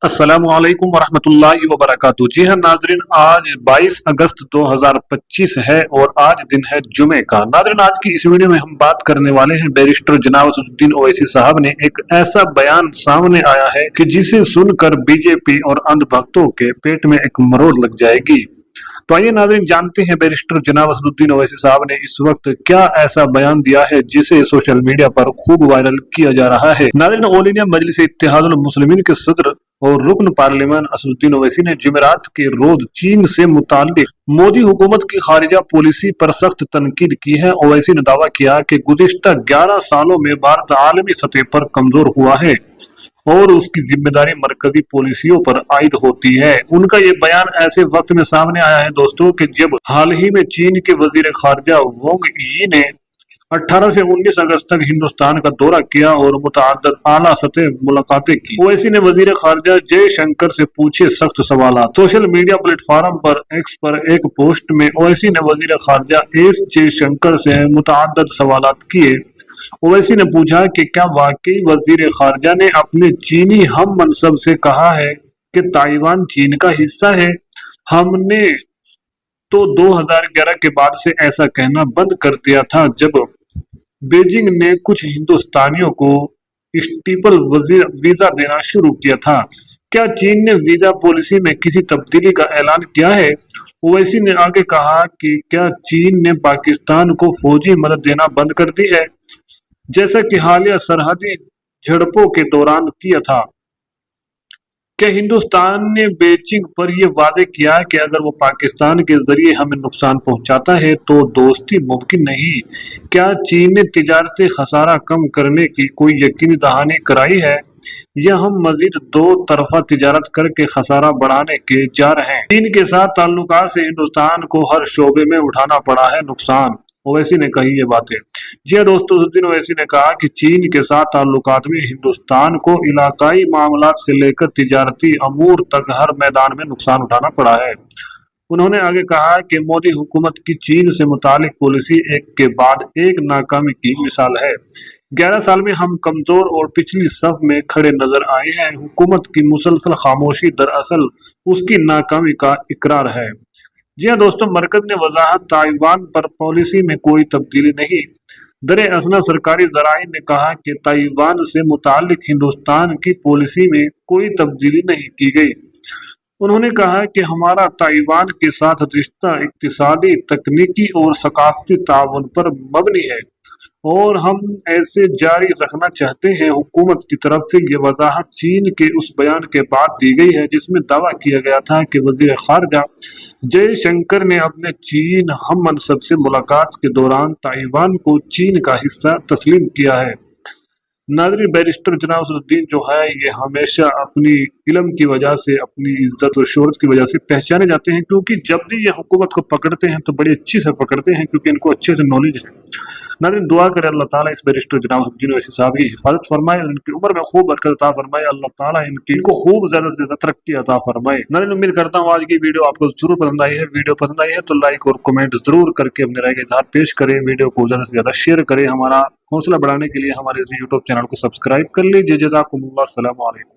अस्सलामुअलैकुम वरहमतुल्लाहि वबरकातुहू। जी हाँ नाजरीन, आज 22 अगस्त 2025 है और आज दिन है जुमे का। नाजरीन, आज की इस वीडियो में हम बात करने वाले हैं बैरिस्टर जनाब असदुद्दीन ओवैसी साहब ने एक ऐसा बयान सामने आया है कि जिसे सुनकर बीजेपी और अंधभक्तों के पेट में एक मरोड़ लग जाएगी। तो आइए नाज़रीन, जानते हैं बैरिस्टर जनाब असदुद्दीन ओवैसी साहब ने इस वक्त क्या ऐसा बयान दिया है जिसे सोशल मीडिया पर खूब वायरल किया जा रहा है। नाज़रीन, ऑल इंडिया मजलिस इत्तेहादुल मुस्लिमीन के सदर और रुकन पार्लियामेंट असदुद्दीन ओवैसी ने जुमेरात के रोज चीन से मुताल्लिक मोदी हुकूमत की खारिजा पॉलिसी पर सख्त तनकीद की है। ओवैसी ने दावा किया कि गुज़िश्ता 11 सालों में भारत आलमी सतह पर कमजोर हुआ है और उसकी जिम्मेदारी मरकजी पॉलिसियों पर आयद होती है। उनका ये बयान ऐसे वक्त में सामने आया है दोस्तों कि जब हाल ही में चीन के वजीर खारजा वांग यी ने 18 से 19 अगस्त तक हिंदुस्तान का दौरा किया और मुतअद्दिद आला सतह मुलाकातें की। ओवैसी ने वजीर खारजा जयशंकर से पूछे सख्त सवाल। सोशल मीडिया प्लेटफॉर्म पर एक्स पर एक पोस्ट में ओवैसी ने वजीर खारजा एस जयशंकर से मुतअद्दिद सवाल किए। ओवैसी ने पूछा कि क्या वाकई वजीर खारजा ने अपने चीनी हम मनसब से कहा है कि ताइवान चीन का हिस्सा है। हमने तो 2011 के बाद से ऐसा कहना बंद कर दिया था जब बीजिंग ने कुछ हिंदुस्तानियों को स्टीपल वीजा देना शुरू किया था। क्या चीन ने वीजा पॉलिसी में किसी तब्दीली का ऐलान किया है? ओवैसी ने आगे कहा कि क्या चीन ने पाकिस्तान को फौजी मदद देना बंद कर दी है, जैसा कि हालिया सरहदी झड़पों के दौरान किया था? क्या हिंदुस्तान ने बीजिंग पर यह वादे किया कि अगर वो पाकिस्तान के जरिए हमें नुकसान पहुंचाता है तो दोस्ती मुमकिन नहीं? क्या चीन ने तिजारती खसारा कम करने की कोई यकीनी दहानी कराई है या हम मजीद दो तरफा तिजारत करके खसारा बढ़ाने के जा रहे हैं? चीन के साथ ताल्लुकात से हिंदुस्तान को हर शोबे में उठाना पड़ा है नुकसान। ओवैसी ने कही ये बातें। जी दोस्तों, असदुद्दीन ओवैसी ने कहा कि चीन के साथ ताल्लुकात में हिंदुस्तान को इलाकाई मामलात से लेकर तिजारती अमूर तक हर मैदान में नुकसान उठाना पड़ा है। उन्होंने आगे कहा कि मोदी हुकूमत की चीन से मुतालिक पॉलिसी एक के बाद एक नाकामी की मिसाल है। 11 साल में हम कमजोर और पिछली सफ में खड़े नजर आए हैं। हुकूमत की मुसलसल खामोशी दरअसल उसकी नाकामी का इकरार है। जी हाँ दोस्तों, मरकज ने वजाहत, ताइवान पर पॉलिसी में कोई तब्दीली नहीं। दर असना सरकारी जराए ने कहा कि ताइवान से मुतालिक हिंदुस्तान की पॉलिसी में कोई तब्दीली नहीं की गई। उन्होंने कहा कि हमारा ताइवान के साथ रिश्ता इक्तिसादी, तकनीकी और सकाफती ताउन पर मबनी है और हम ऐसे जारी रखना चाहते हैं। हुकूमत की तरफ से ये वजाहत चीन के उस बयान के बाद दी गई है जिसमें दावा किया गया था कि वजीर खारजा जयशंकर ने अपने चीन हम मनसब से मुलाकात के दौरान ताइवान को चीन का हिस्सा तस्लीम किया है। नाज़रीन, बैरिस्टर जनाब असदुद्दीन जो है ये हमेशा अपनी इल्म की वजह से, अपनी इज्जत और शोहरत की वजह से पहचाने जाते हैं, क्योंकि जब भी ये हुकूमत को पकड़ते हैं तो बड़ी अच्छी से पकड़ते हैं क्योंकि इनको अच्छे से नॉलेज है। नाज़रीन, दुआ करें अल्लाह ताला इस बैरिस्टर जनाब असदुद्दीन ओवैसी साहब की हिफाजत फरमाए और इनकी उम्र में खूब बरकत अता फरमाए। अल्लाह ताला इनको खूब ज्यादा से ज्यादा तरक्की अता फरमाए। नाज़रीन, उम्मीद करता हूँ आज की वीडियो आपको जरूर पसंद आई है। वीडियो पसंद आई है तो लाइक और कमेंट जरूर करके अपने राय का इजहार पेश करें। वीडियो को ज्यादा से ज्यादा शेयर करें। हमारा हौसला बढ़ाने के लिए हमारे यूट्यूब चैनल को सब्सक्राइब कर लीजिए। जज़ाकुमुल्लाह, अस्सलामु अलैकुम।